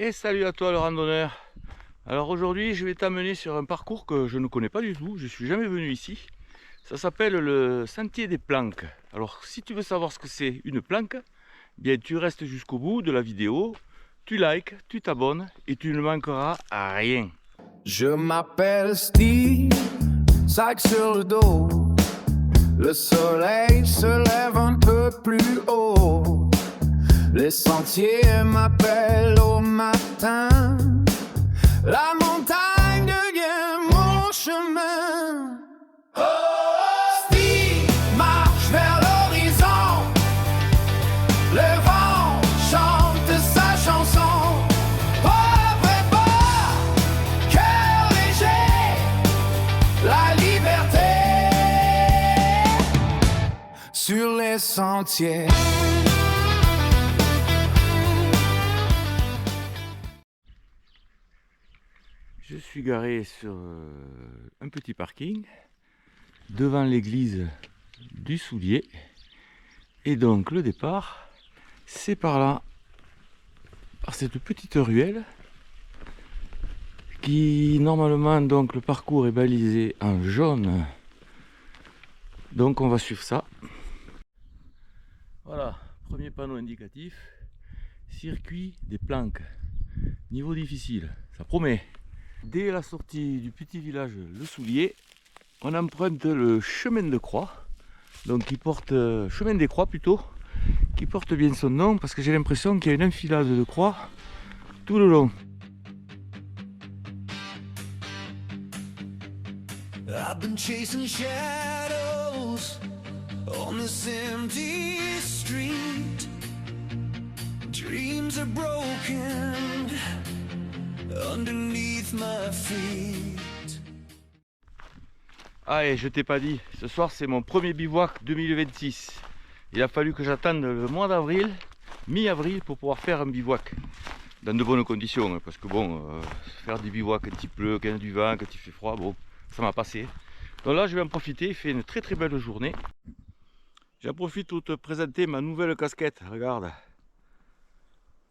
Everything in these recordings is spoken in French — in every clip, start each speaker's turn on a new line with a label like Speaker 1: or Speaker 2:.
Speaker 1: Et salut à toi le randonneur. Alors aujourd'hui je vais t'amener sur un parcours que je ne connais pas du tout, je suis jamais venu ici. Ça s'appelle le sentier des planques. Alors si tu veux savoir ce que c'est une planque, bien tu restes jusqu'au bout de la vidéo, tu likes, tu t'abonnes et tu ne manqueras à rien.
Speaker 2: Je m'appelle Steve, sac sur le dos. Le soleil se lève un peu plus haut. Les sentiers m'appellent au matin. La montagne devient mon chemin. Oh, Steve marche vers l'horizon. Le vent chante sa chanson. Pauvre et bas, cœur léger, la liberté sur les sentiers.
Speaker 1: Je suis garé sur un petit parking devant l'église du Soulier et donc le départ c'est par là, par cette petite ruelle qui normalement donc le parcours est balisé en jaune, donc on va suivre ça. Voilà, premier panneau indicatif, circuit des planques, niveau difficile, ça promet. Dès la sortie du petit village Le Soulier, on emprunte le chemin de croix, donc qui porte, chemin des croix plutôt, qui porte bien son nom parce que j'ai l'impression qu'il y a une enfilade de croix tout le long.
Speaker 2: I've been chasing shadows on this empty street. Dreams are broken underneath my feet.
Speaker 1: Ah, et je t'ai pas dit, ce soir c'est mon premier bivouac 2026. Il a fallu que j'attende le mois d'avril, mi-avril, pour pouvoir faire un bivouac dans de bonnes conditions, parce que bon, faire des bivouacs quand il pleut, quand il y a du vent, quand il fait froid, bon, ça m'a passé. Donc là je vais en profiter, il fait une très très belle journée. J'en profite pour te présenter ma nouvelle casquette, regarde.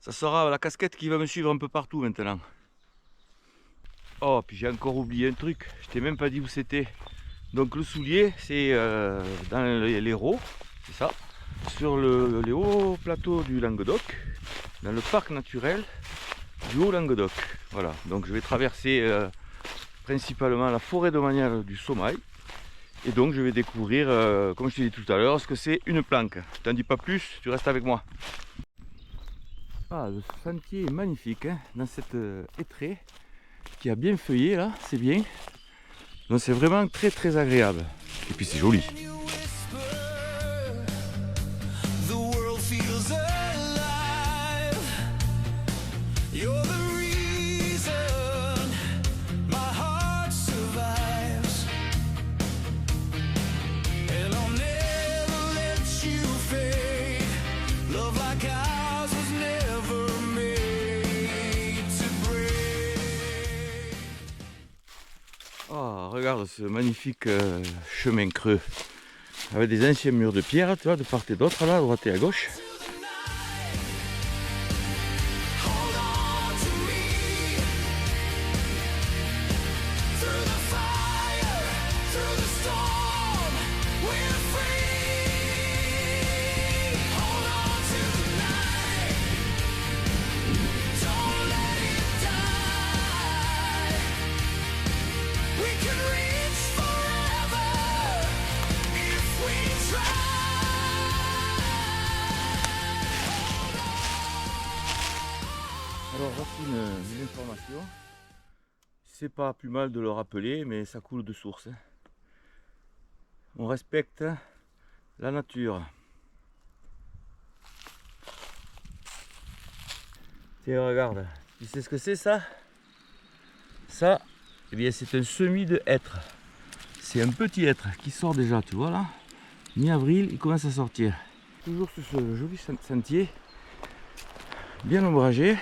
Speaker 1: Ça sera la casquette qui va me suivre un peu partout maintenant. Oh, puis j'ai encore oublié un truc, je t'ai même pas dit où c'était. Donc le Soulier, c'est dans l'Hérault, c'est ça, sur les hauts plateaux du Languedoc, dans le parc naturel du Haut-Languedoc. Voilà, donc je vais traverser principalement la forêt domaniale du Sommail. Et donc je vais découvrir, comme je t'ai dit tout à l'heure, ce que c'est une planque. Je t'en dis pas plus, tu restes avec moi. Ah, le sentier est magnifique, hein, dans cette hêtraie qui a bien feuillé là, c'est bien. Donc c'est vraiment très très agréable. Et puis c'est joli. Oh, regarde ce magnifique chemin creux avec des anciens murs de pierre, tu vois, de part et d'autre, là, à droite et à gauche. Alors voici une information, c'est pas plus mal de le rappeler, mais ça coule de source. On respecte la nature. Tiens, regarde, tu sais ce que c'est ça? Ça, eh bien c'est un semis de hêtre. C'est un petit hêtre qui sort déjà, tu vois là. Mi-avril, il commence à sortir. Toujours sur ce joli sentier, bien ombragé.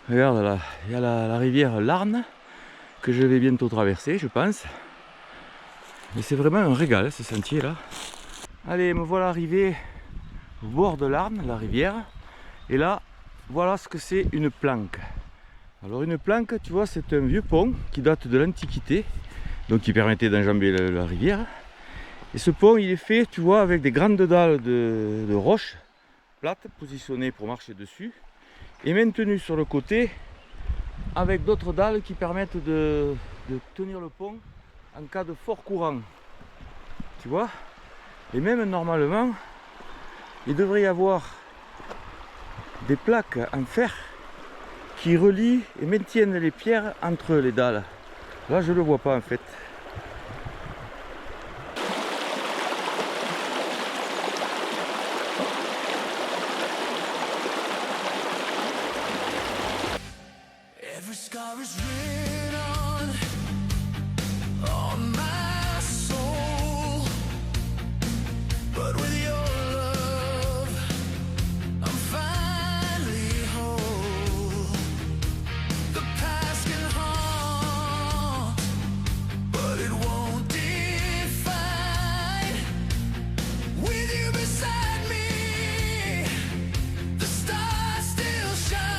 Speaker 1: Regarde là, il y a la rivière Larn que je vais bientôt traverser, je pense. Mais c'est vraiment un régal ce sentier là. Allez, me voilà arrivé au bord de l'Arne, la rivière. Et là, voilà ce que c'est une planque. Alors une planque, tu vois, c'est un vieux pont qui date de l'Antiquité, donc qui permettait d'enjamber la rivière. Et ce pont, il est fait, tu vois, avec des grandes dalles de roches plates positionnées pour marcher dessus, et maintenues sur le côté avec d'autres dalles qui permettent de tenir le pont en cas de fort courant. Tu vois? Et même normalement, il devrait y avoir des plaques en fer qui relient et maintiennent les pierres entre les dalles. Là, je ne le vois pas en fait.
Speaker 2: Every scar is written on my soul, but with your love, I'm finally whole. The past can haunt, but it won't define. With you beside me, the stars still shine.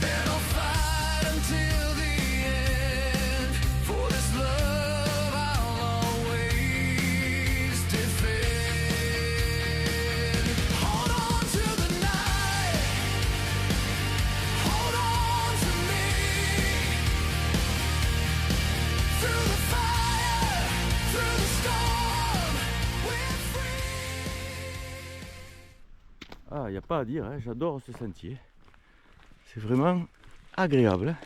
Speaker 2: And I'll fight until the end. For this love I'll always defend. Hold on to the night. Hold on to me. Through the fire, through the storm, we're free.
Speaker 1: Ah, il n'y a pas à dire, hein, j'adore ce sentier. C'est vraiment agréable.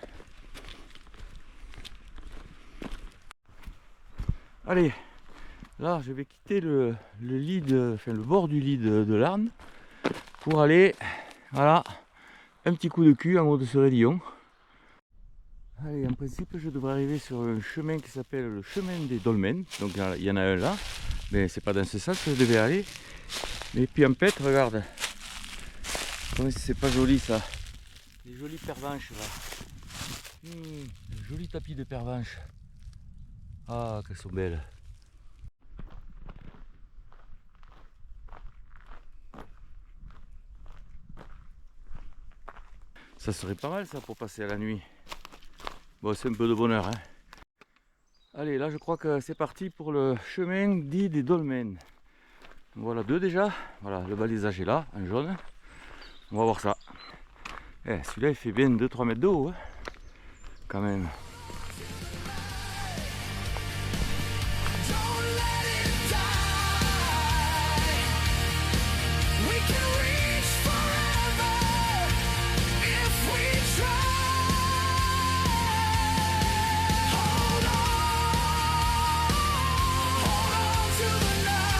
Speaker 1: Allez, là je vais quitter le lit le bord du lit de l'Arne pour aller, voilà, un petit coup de cul en haut de ce raidillon. Allez, en principe je devrais arriver sur un chemin qui s'appelle le chemin des Dolmens. Donc il y en a un là, mais c'est pas dans ce sens que je devais aller. Et puis en fait, regarde, comment c'est pas joli ça. Des jolies pervenches là. Joli tapis de pervenches. Ah, qu'elles sont belles. Ça serait pas mal ça pour passer à la nuit. Bon, c'est un peu de bonheur, hein. Allez, là je crois que c'est parti pour le chemin dit des Dolmens. Voilà deux déjà. Voilà, le balisage est là, en jaune. On va voir ça. Eh, celui-là il fait bien 2-3 mètres de haut, hein, quand même.
Speaker 2: Don't let it die. We can reach forever if we try. Hold on to the night.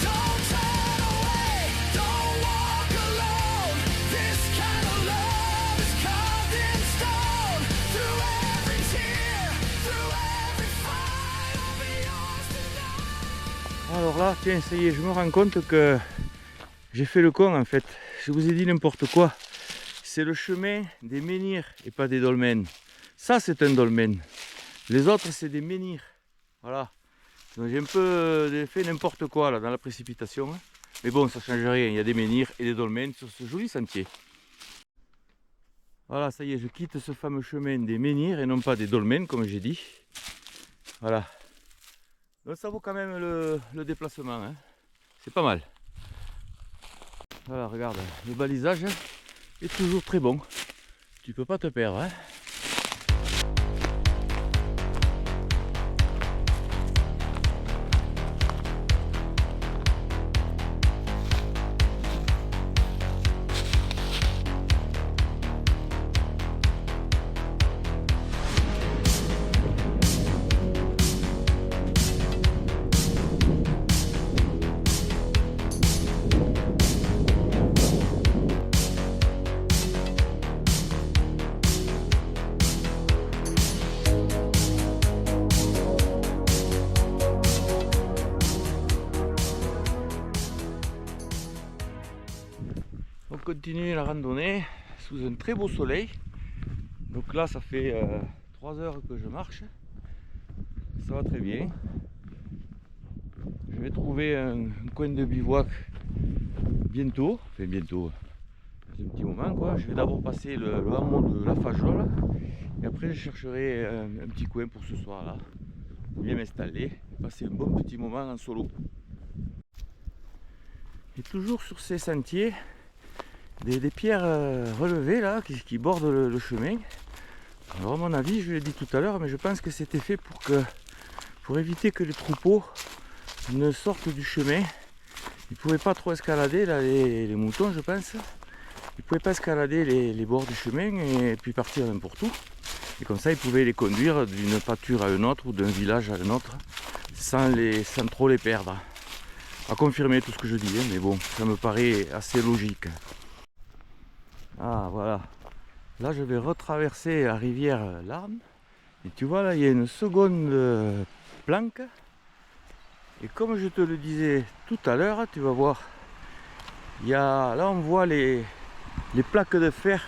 Speaker 2: Don't turn away, don't walk alone. This kind of love is carved in stone. Through every tear, through every fight, I'll be yours tonight.
Speaker 1: Alors là, tiens, ça y est, je me rends compte que j'ai fait le con en fait. Je vous ai dit n'importe quoi. C'est le chemin des menhirs et pas des dolmens. Ça, c'est un dolmen. Les autres, c'est des menhirs. Voilà. Donc j'ai un peu fait n'importe quoi là dans la précipitation, hein. Mais bon, ça ne change rien. Il y a des menhirs et des dolmens sur ce joli sentier. Voilà, ça y est, je quitte ce fameux chemin des menhirs et non pas des dolmens, comme j'ai dit. Voilà. Donc ça vaut quand même le déplacement, hein. C'est pas mal. Voilà, regarde, le balisage est toujours très bon. Tu peux pas te perdre, hein. On continue la randonnée sous un très beau soleil. Donc là, ça fait 3 heures que je marche. Ça va très bien. Je vais trouver un coin de bivouac bientôt. Enfin bientôt, un petit moment quoi. Je vais d'abord passer le hameau de la Fajole et après je chercherai un petit coin pour ce soir là, bien m'installer, passer un bon petit moment en solo. Et toujours sur ces sentiers, des pierres relevées là qui bordent le chemin. Alors à mon avis, je l'ai dit tout à l'heure, mais je pense que c'était fait pour éviter que les troupeaux ne sortent du chemin. Ils ne pouvaient pas trop escalader là, les moutons, je pense. Ils ne pouvaient pas escalader les bords du chemin et puis partir n'importe où. Et comme ça, ils pouvaient les conduire d'une pâture à une autre ou d'un village à un autre sans trop les perdre. À confirmer tout ce que je dis, hein, mais bon, ça me paraît assez logique. Ah voilà, là je vais retraverser la rivière Larn. Et tu vois là, il y a une seconde planque. Et comme je te le disais tout à l'heure, tu vas voir, là on voit les plaques de fer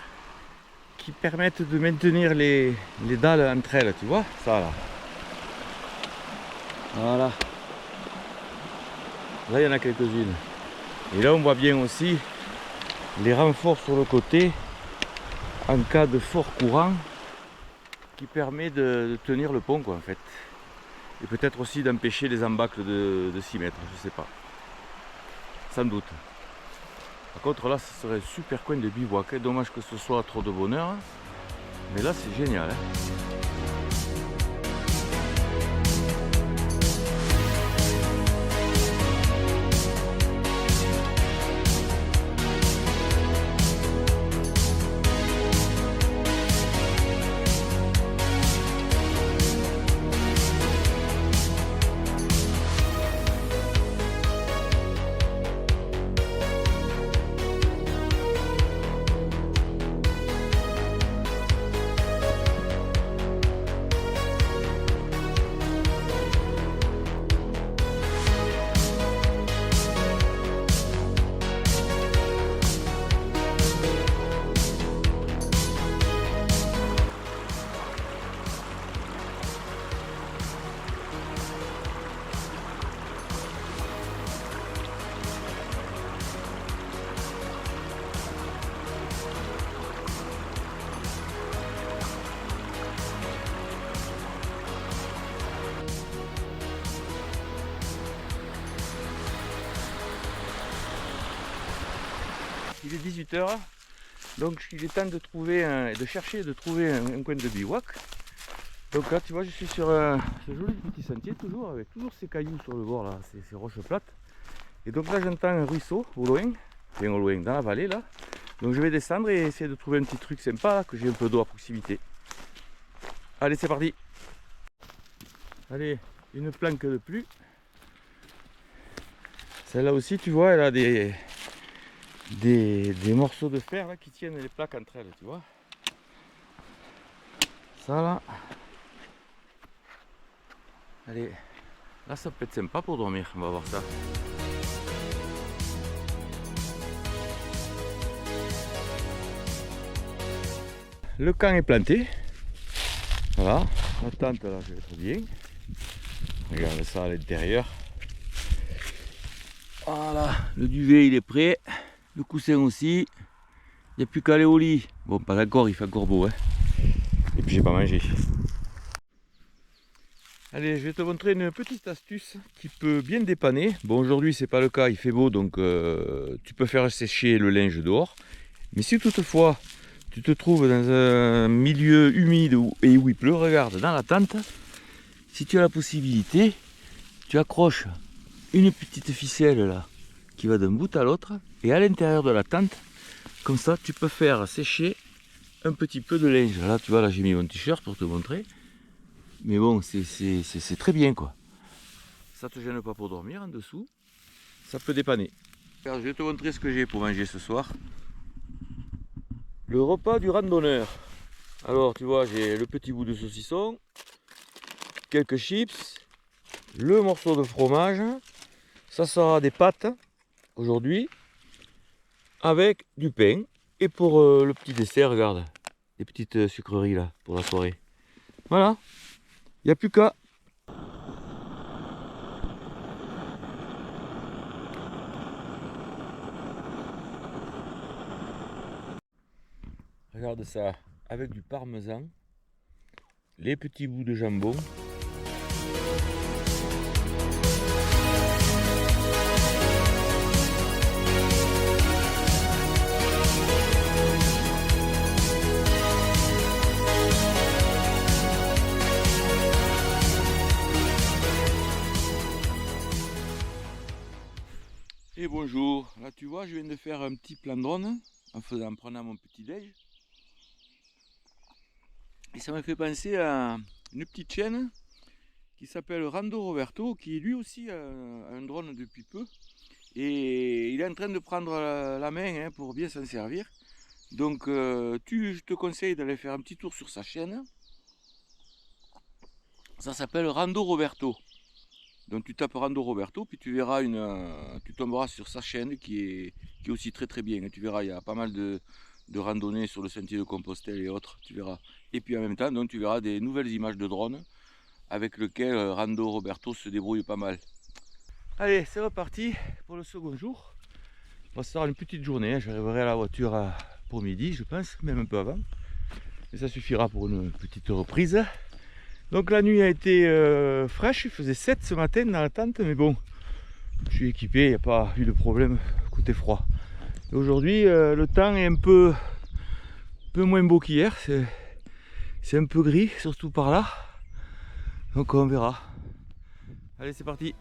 Speaker 1: qui permettent de maintenir les dalles entre elles, tu vois, ça là. Voilà. Là il y en a quelques-unes. Et là on voit bien aussi les renforts sur le côté en cas de fort courant qui permet de tenir le pont quoi en fait. Et peut-être aussi d'empêcher les embâcles de s'y mettre, je sais pas. Sans doute. Par contre là ce serait un super coin de bivouac. Dommage que ce soit trop de bonheur. Mais là c'est génial. Il est 18 h, donc il est temps de trouver de trouver un coin de bivouac. Donc là tu vois je suis sur ce joli petit sentier toujours avec toujours ces cailloux sur le bord là, ces roches plates. Et donc là j'entends un ruisseau au loin, dans la vallée là. Donc je vais descendre et essayer de trouver un petit truc sympa là, que j'ai un peu d'eau à proximité. Allez c'est parti. Allez, une planque de plus. Celle-là aussi tu vois elle a des morceaux de fer là, qui tiennent les plaques entre elles, tu vois. Ça là. Allez, là ça peut être sympa pour dormir, on va voir ça. Le camp est planté. Voilà, la tente là je vais être bien. Regarde ça à l'intérieur. Voilà, le duvet il est prêt. Le coussin aussi. Il n'y a plus qu'à aller au lit. Bon, pas d'accord, il fait encore beau. Hein. Et puis j'ai pas mangé. Allez, je vais te montrer une petite astuce qui peut bien dépanner. Bon, aujourd'hui c'est pas le cas, il fait beau, donc tu peux faire sécher le linge dehors. Mais si toutefois tu te trouves dans un milieu humide et où il pleut, regarde, dans la tente, si tu as la possibilité, tu accroches une petite ficelle là qui va d'un bout à l'autre, et à l'intérieur de la tente, comme ça tu peux faire sécher un petit peu de linge. Là tu vois, là j'ai mis mon t-shirt pour te montrer, mais bon c'est très bien quoi. Ça te gêne pas pour dormir en dessous, ça peut dépanner. Alors, je vais te montrer ce que j'ai pour manger ce soir. Le repas du randonneur. Alors tu vois, j'ai le petit bout de saucisson, quelques chips, le morceau de fromage, ça sera des pâtes aujourd'hui, avec du pain. Et pour le petit dessert, regarde, des petites sucreries là pour la soirée. Voilà, il n'y a plus qu'à. Regarde ça, avec du parmesan, les petits bouts de jambon. Et bonjour, là tu vois, je viens de faire un petit plan drone en prenant mon petit déj. Et ça m'a fait penser à une petite chaîne qui s'appelle Rando Roberto, qui lui aussi a un drone depuis peu. Et il est en train de prendre la main pour bien s'en servir. Donc je te conseille d'aller faire un petit tour sur sa chaîne. Ça s'appelle Rando Roberto. Donc tu tapes Rando Roberto, puis tu verras tu tomberas sur sa chaîne qui est aussi très très bien. Tu verras, il y a pas mal de randonnées sur le sentier de Compostelle et autres, tu verras. Et puis en même temps, donc, tu verras des nouvelles images de drones avec lesquelles Rando Roberto se débrouille pas mal. Allez, c'est reparti pour le second jour. On va se faire une petite journée, j'arriverai à la voiture pour midi, je pense, même un peu avant. Et ça suffira pour une petite reprise. Donc la nuit a été fraîche, il faisait 7 ce matin dans la tente, mais bon, je suis équipé, il n'y a pas eu de problème côté froid. Aujourd'hui, le temps est un peu moins beau qu'hier, c'est un peu gris, surtout par là. Donc on verra. Allez, c'est parti.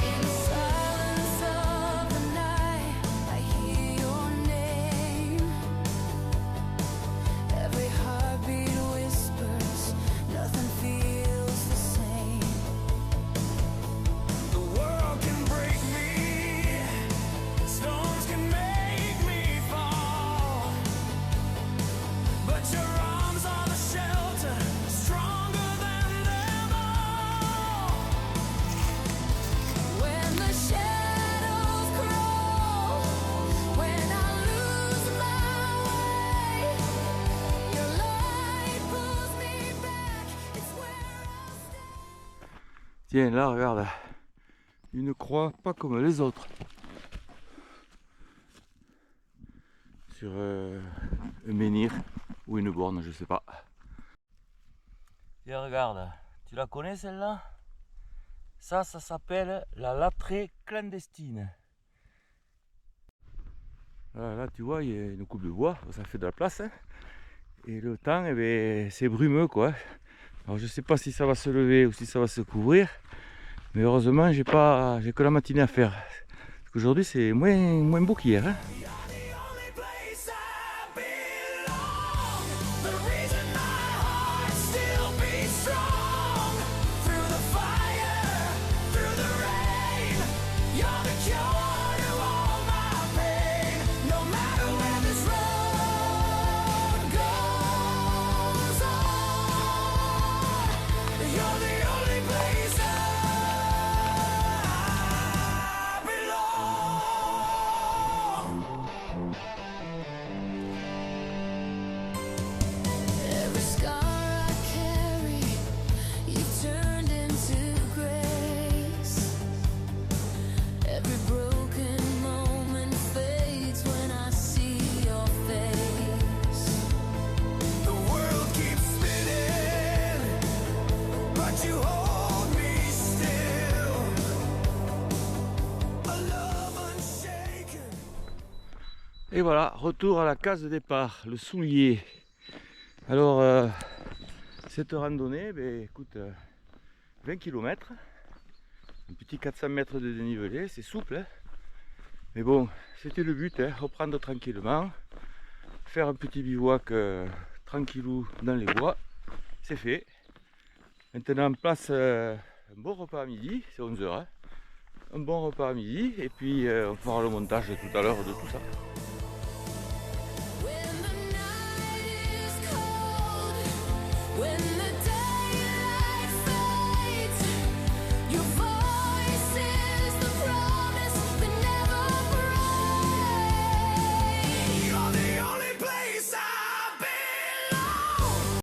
Speaker 2: In the silence of the night, I hear your name. Every heartbeat whispers, nothing feels the same. The world can break me, storms can make me fall, but your arms are the shelter, stronger than them all. When the shadows grow, when I lose my way, your light pulls me back, it's where I'll stay.
Speaker 1: Tiens, là, regarde, une croix pas comme les autres. Sur un menhir ou une borne, je sais pas. Tiens, regarde, tu la connais celle-là? Ça s'appelle la latrée clandestine. Là, tu vois, il y a une coupe de bois, ça fait de la place. Et le temps, eh ben, c'est brumeux, quoi. Alors, je sais pas si ça va se lever ou si ça va se couvrir. Mais heureusement, j'ai que la matinée à faire. Parce qu'aujourd'hui, c'est moins beau qu'hier. Hein.
Speaker 2: You're the only place I belong, the reason my heart still beats strong. Through the fire, through the rain, you're the cure to all my pain. No matter where this road goes on, you're the only place I belong. Every scar I carry, you've turned into grace. Every broken moment fades when I see your face. The world keeps spinning, but you hold me still. A love unshaken.
Speaker 1: Et voilà, retour à la case de départ, le soulier. Alors, cette randonnée, ben, écoute, 20 km, un petit 400 mètres de dénivelé, c'est souple. Hein. Mais bon, c'était le but, hein, reprendre tranquillement, faire un petit bivouac tranquillou dans les bois, c'est fait. Maintenant, place un bon repas à midi, c'est 11h. Hein. Un bon repas à midi, et puis on fera le montage tout à l'heure de tout ça.